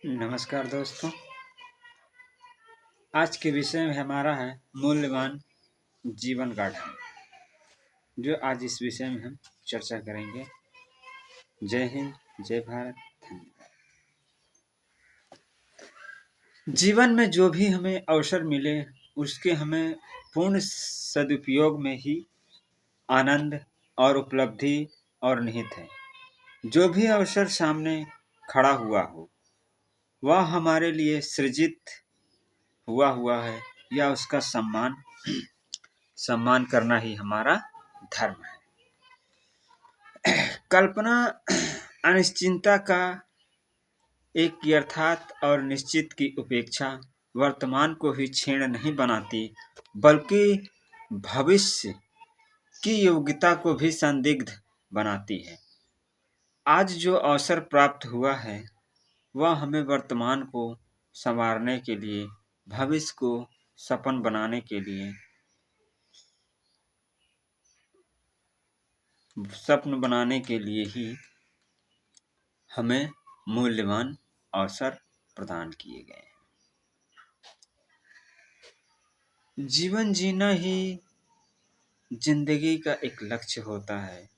नमस्कार दोस्तों। आज के विषय में हमारा है मूल्यवान जीवन का ढंग। जो आज इस विषय में हम चर्चा करेंगे। जय हिंद, जय भारत, धन्यवाद। जीवन में जो भी हमें अवसर मिले उसके हमें पूर्ण सदुपयोग में ही आनंद और उपलब्धि और निहित है। जो भी अवसर सामने खड़ा हुआ हो वह हमारे लिए सृजित हुआ है या उसका सम्मान करना ही हमारा धर्म है। कल्पना अनिश्चितता का एक यथार्थ और निश्चित की उपेक्षा वर्तमान को ही क्षीण नहीं बनाती बल्कि भविष्य की योग्यता को भी संदिग्ध बनाती है। आज जो अवसर प्राप्त हुआ है वह हमें वर्तमान को संवारने के लिए, भविष्य को सपन बनाने के लिए, स्वप्न बनाने के लिए ही हमें मूल्यवान अवसर प्रदान किए गए हैं। जीवन जीना ही जिंदगी का एक लक्ष्य होता है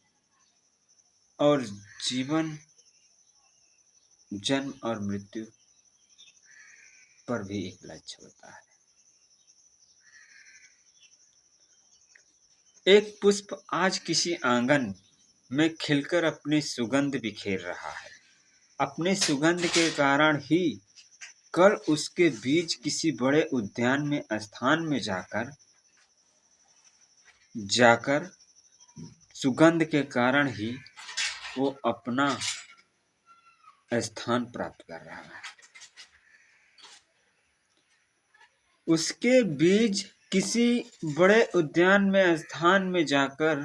और जीवन जन्म और मृत्यु पर भी एक लक्ष्य होता है। एक पुष्प आज किसी आंगन में खिलकर अपनी सुगंध बिखेर रहा है। अपने सुगंध के कारण ही कल उसके बीज किसी बड़े उद्यान में स्थान में जाकर सुगंध के कारण ही वो अपना स्थान प्राप्त कर रहा है। उसके बीज किसी बड़े उद्यान में स्थान में जाकर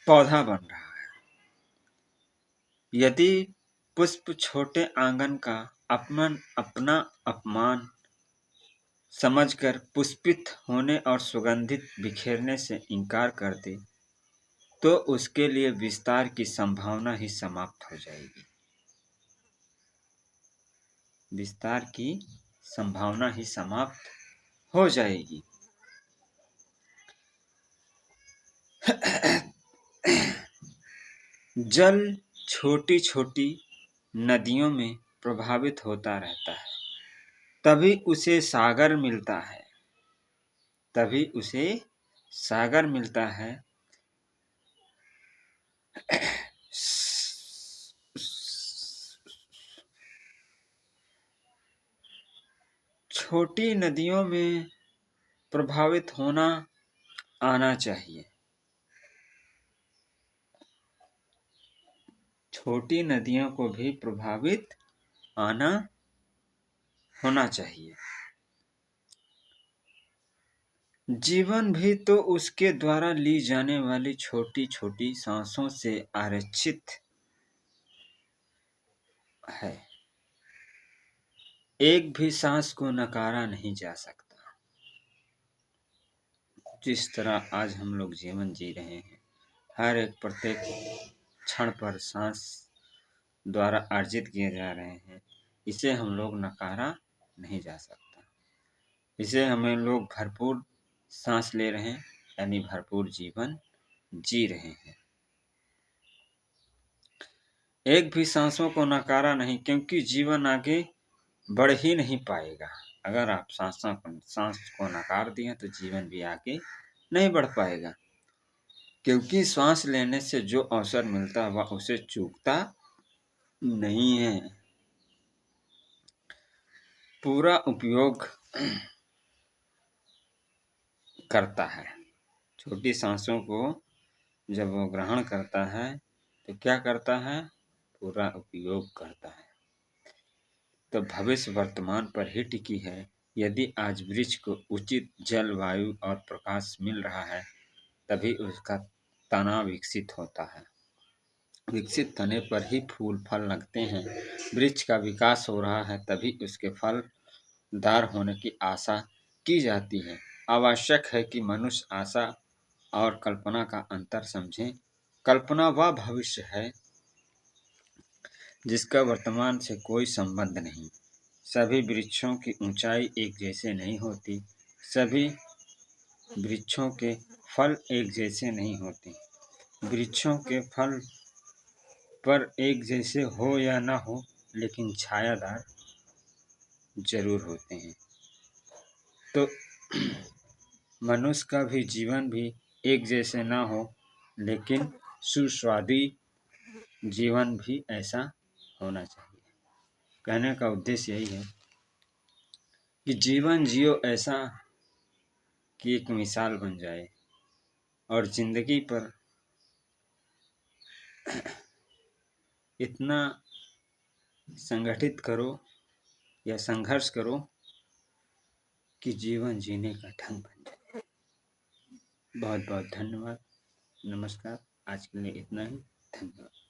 पौधा बन रहा है। यदि पुष्प छोटे आंगन का अपना अपमान समझकर पुष्पित होने और सुगंधित बिखेरने से इनकार कर दे तो उसके लिए विस्तार की संभावना ही समाप्त हो जाएगी। विस्तार की संभावना ही समाप्त हो जाएगी। जल छोटी छोटी नदियों में प्रभावित होता रहता है, तभी उसे सागर मिलता है। छोटी नदियों में प्रभावित होना आना चाहिए। छोटी नदियों को भी प्रभावित होना चाहिए। जीवन भी तो उसके द्वारा ली जाने वाली छोटी छोटी सांसों से आरक्षित है। एक भी सांस को नकारा नहीं जा सकता। जिस तरह आज हम लोग जीवन जी रहे हैं, हर एक प्रत्येक क्षण पर सांस द्वारा अर्जित किए जा रहे हैं, इसे हम लोग नकारा नहीं जा सकता। इसे हमें लोग भरपूर सांस ले रहे हैं यानी भरपूर जीवन जी रहे हैं। एक भी सांसों को नकारा नहीं, क्योंकि जीवन आगे बढ़ ही नहीं पाएगा। अगर आप सांस को नकार दिए तो जीवन भी आगे नहीं बढ़ पाएगा, क्योंकि सांस लेने से जो अवसर मिलता है वह उसे चूकता नहीं है, पूरा उपयोग करता है। छोटी सांसों को जब वो ग्रहण करता है तो क्या करता है? पूरा उपयोग करता है। तो भविष्य वर्तमान पर ही टिकी है। यदि आज वृक्ष को उचित जल, वायु और प्रकाश मिल रहा है तभी उसका तना विकसित होता है। विकसित तने पर ही फूल फल लगते हैं। वृक्ष का विकास हो रहा है तभी उसके फलदार होने की आशा की जाती है। आवश्यक है कि मनुष्य आशा और कल्पना का अंतर समझें। कल्पना वह भविष्य है जिसका वर्तमान से कोई संबंध नहीं। सभी वृक्षों की ऊंचाई एक जैसे नहीं होती। सभी वृक्षों के फल एक जैसे नहीं होते। वृक्षों के फल पर एक जैसे हो या ना हो, लेकिन छायादार जरूर होते हैं। तो मनुष्य का भी जीवन भी एक जैसे ना हो, लेकिन सुस्वादु जीवन भी ऐसा होना चाहिए। कहने का उद्देश्य यही है कि जीवन जियो ऐसा कि एक मिसाल बन जाए, और जिंदगी पर इतना संगठित करो या संघर्ष करो कि जीवन जीने का ढंग बन जाए। बहुत बहुत धन्यवाद। नमस्कार। आज के लिए इतना ही। धन्यवाद।